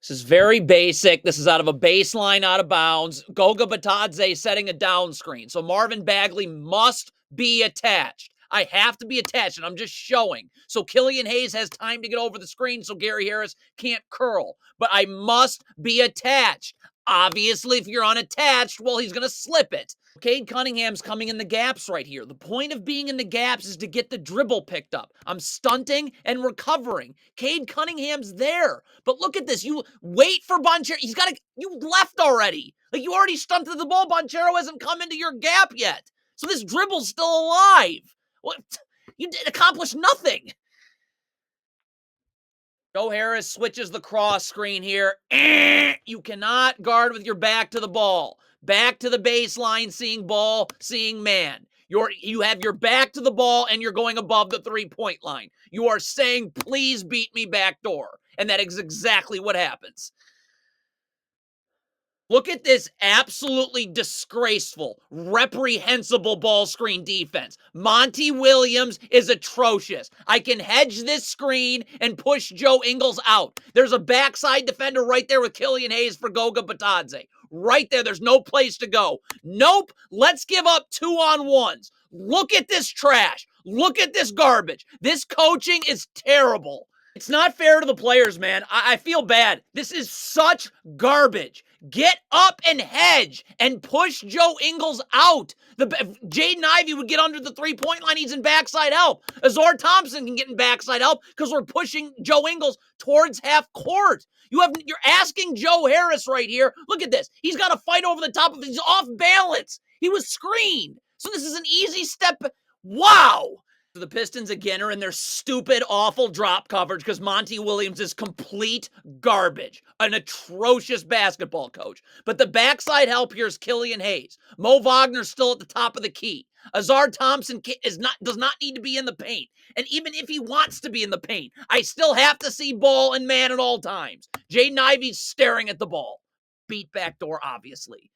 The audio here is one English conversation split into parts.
This is very basic. This is out of a baseline, out of bounds. Goga Batadze setting a down screen. So Marvin Bagley must be attached. I have to be attached, and I'm just showing. So Killian Hayes has time to get over the screen so Gary Harris can't curl. But I must be attached. Obviously, if you're unattached, well, he's going to slip it. Cade Cunningham's coming in the gaps right here. The point of being in the gaps is to get the dribble picked up. I'm stunting and recovering. Cade Cunningham's there. But look at this. You wait for Banchero. You left already. Like, you already stunted the ball. Banchero hasn't come into your gap yet. So this dribble's still alive. What? You did accomplish nothing. Joe Harris switches the cross screen here. You cannot guard with your back to the ball. Back to the baseline, seeing ball, seeing man. You have your back to the ball and you're going above the three-point line. You are saying, please beat me backdoor. And that is exactly what happens. Look at this absolutely disgraceful, reprehensible ball screen defense. Monty Williams is atrocious. I can hedge this screen and push Joe Ingles out. There's a backside defender right there with Killian Hayes for Goga Batadze. Right there, there's no place to go. Nope, let's give up 2-on-1s. Look at this trash. Look at this garbage. This coaching is terrible. It's not fair to the players, man. I feel bad. This is such garbage. Get up and hedge and push Joe Ingles out. Jaden Ivey would get under the three-point line. He's in backside help. Azar Thompson can get in backside help because we're pushing Joe Ingles towards half court. You're asking Joe Harris right here. Look at this. He's got to fight over the top of it. He's off balance. He was screened. So this is an easy step. Wow. The Pistons again are in their stupid, awful drop coverage because Monty Williams is complete garbage. An atrocious basketball coach. But the backside help here is Killian Hayes. Mo Wagner's still at the top of the key. Azar Thompson does not need to be in the paint. And even if he wants to be in the paint, I still have to see ball and man at all times. Jaden Ivey's staring at the ball. Beat backdoor, obviously.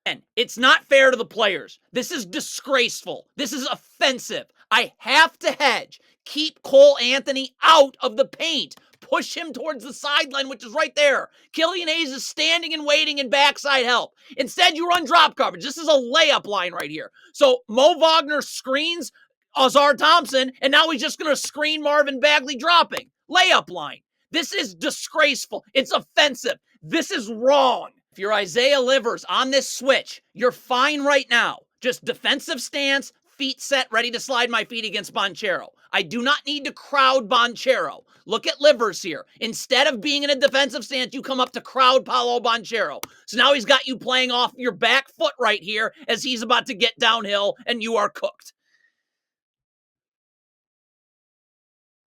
And it's not fair to the players. This is disgraceful. This is offensive. I have to hedge. Keep Cole Anthony out of the paint. Push him towards the sideline, which is right there. Killian Hayes is standing and waiting in backside help. Instead, you run drop coverage. This is a layup line right here. So Mo Wagner screens Azar Thompson, and now he's just going to screen Marvin Bagley dropping. Layup line. This is disgraceful. It's offensive. This is wrong. If you're Isaiah Livers on this switch, you're fine right now. Just defensive stance, feet set, ready to slide my feet against Banchero. I do not need to crowd Banchero. Look at Livers here. Instead of being in a defensive stance, you come up to crowd Paolo Banchero. So now he's got you playing off your back foot right here as he's about to get downhill and you are cooked.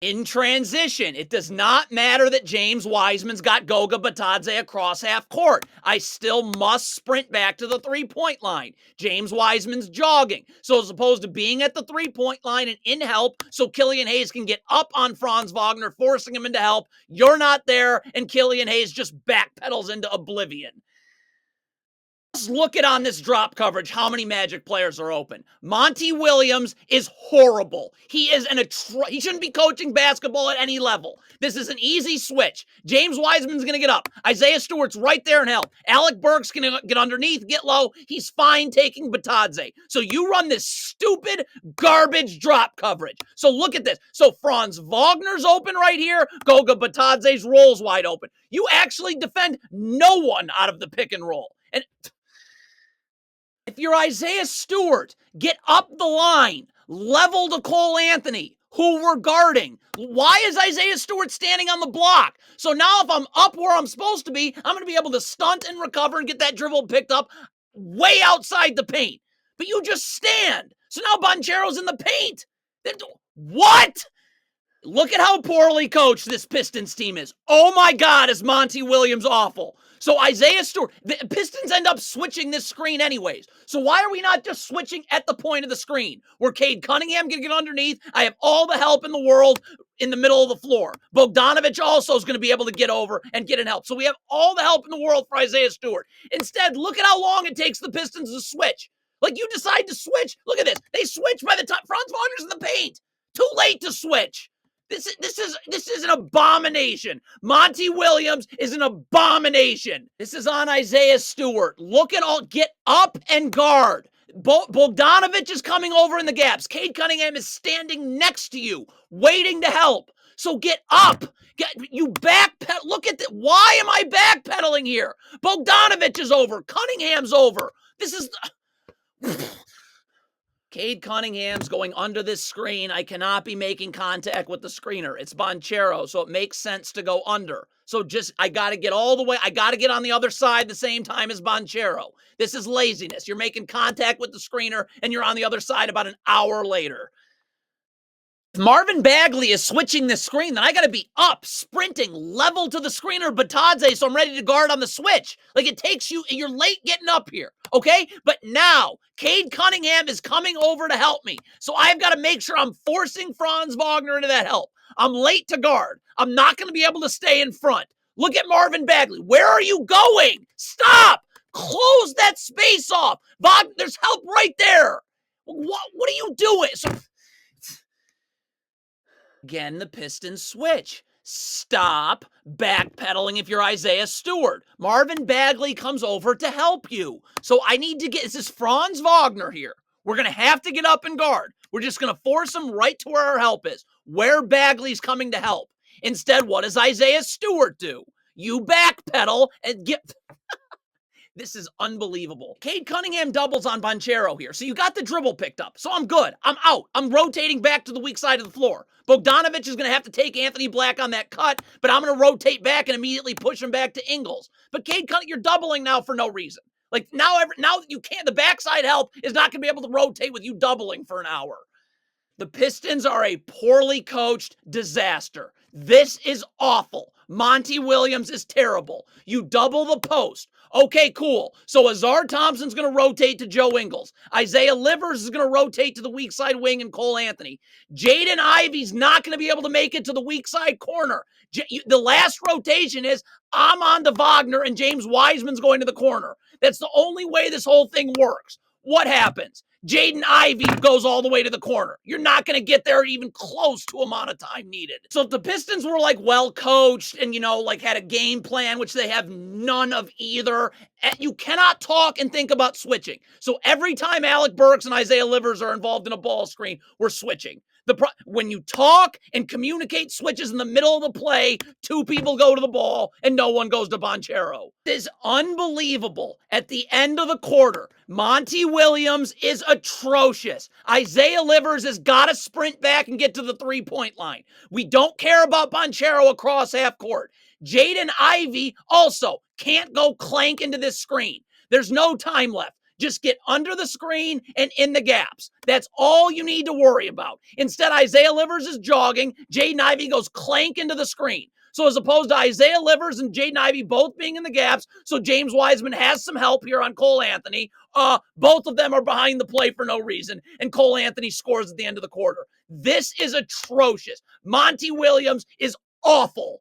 In transition, it does not matter that James Wiseman's got Goga Batadze across half court. I still must sprint back to the three-point line. James Wiseman's jogging. So as opposed to being at the three-point line and in help so Killian Hayes can get up on Franz Wagner, forcing him into help, you're not there, and Killian Hayes just backpedals into oblivion. Just look at on this drop coverage how many Magic players are open. Monty Williams is horrible. He is he shouldn't be coaching basketball at any level. This is an easy switch. James Wiseman's going to get up. Isaiah Stewart's right there and help. Alec Burks going to get underneath, get low. He's fine taking Batadze. So you run this stupid garbage drop coverage. So look at this. So Franz Wagner's open right here. Goga Batadze's roll's wide open. You actually defend no one out of the pick and roll. And if you're Isaiah Stewart, get up the line, level to Cole Anthony, who we're guarding. Why is Isaiah Stewart standing on the block? So now if I'm up where I'm supposed to be, I'm going to be able to stunt and recover and get that dribble picked up way outside the paint. But you just stand. So now Banchero's in the paint. What? Look at how poorly coached this Pistons team is. Oh my God, is Monty Williams awful. So Isaiah Stewart, the Pistons end up switching this screen anyways. So why are we not just switching at the point of the screen? Where Cade Cunningham can get underneath. I have all the help in the world in the middle of the floor. Bogdanovich also is going to be able to get over and get in help. So we have all the help in the world for Isaiah Stewart. Instead, look at how long it takes the Pistons to switch. Like, you decide to switch. Look at this. They switch by the time Franz Wagner's in the paint. Too late to switch. This is an abomination. Monty Williams is an abomination. This is on Isaiah Stewart. Look at all. Get up and guard. Bogdanovich is coming over in the gaps. Cade Cunningham is standing next to you, waiting to help. So get up. You backpedal. Look at that. Why am I backpedaling here? Bogdanovich is over. Cunningham's over. This is. Cade Cunningham's going under this screen. I cannot be making contact with the screener. It's Banchero, so it makes sense to go under. So I got to get all the way. I got to get on the other side the same time as Banchero. This is laziness. You're making contact with the screener, and you're on the other side about an hour later. If Marvin Bagley is switching the screen, then I got to be up, sprinting, level to the screener, Batadze, so I'm ready to guard on the switch. Like, it takes you, you're late getting up here, okay? But now, Cade Cunningham is coming over to help me. So I've got to make sure I'm forcing Franz Wagner into that help. I'm late to guard. I'm not going to be able to stay in front. Look at Marvin Bagley. Where are you going? Stop! Close that space off. Wagner, there's help right there. What are you doing? Again, the Pistons switch. Stop backpedaling if you're Isaiah Stewart. Marvin Bagley comes over to help you. So I need to get, this is Franz Wagner here. We're going to have to get up and guard. We're just going to force him right to where our help is, where Bagley's coming to help. Instead, what does Isaiah Stewart do? You backpedal and get... This is unbelievable. Cade Cunningham doubles on Banchero here. So you got the dribble picked up. So I'm good. I'm out. I'm rotating back to the weak side of the floor. Bogdanovich is going to have to take Anthony Black on that cut, but I'm going to rotate back and immediately push him back to Ingles. But Cade Cunningham, you're doubling now for no reason. Like now you can't, the backside help is not going to be able to rotate with you doubling for an hour. The Pistons are a poorly coached disaster. This is awful. Monty Williams is terrible. You double the post. Okay, cool. So Azar Thompson's going to rotate to Joe Ingles. Isaiah Livers is going to rotate to the weak side wing and Cole Anthony. Jaden Ivey's not going to be able to make it to the weak side corner. The last rotation is I'm on to Wagner and James Wiseman's going to the corner. That's the only way this whole thing works. What happens? Jaden Ivey goes all the way to the corner. You're not going to get there even close to amount of time needed. So if the Pistons were like well coached and, like had a game plan, which they have none of either, you cannot talk and think about switching. So every time Alec Burks and Isaiah Livers are involved in a ball screen, we're switching. When you talk and communicate switches in the middle of the play, two people go to the ball and no one goes to Banchero. It is unbelievable. At the end of the quarter, Monty Williams is atrocious. Isaiah Livers has got to sprint back and get to the three-point line. We don't care about Banchero across half court. Jaden Ivey also can't go clank into this screen. There's no time left. Just get under the screen and in the gaps. That's all you need to worry about. Instead, Isaiah Livers is jogging. Jaden Ivey goes clank into the screen. So as opposed to Isaiah Livers and Jaden Ivey both being in the gaps, so James Wiseman has some help here on Cole Anthony. Both of them are behind the play for no reason, and Cole Anthony scores at the end of the quarter. This is atrocious. Monty Williams is awful.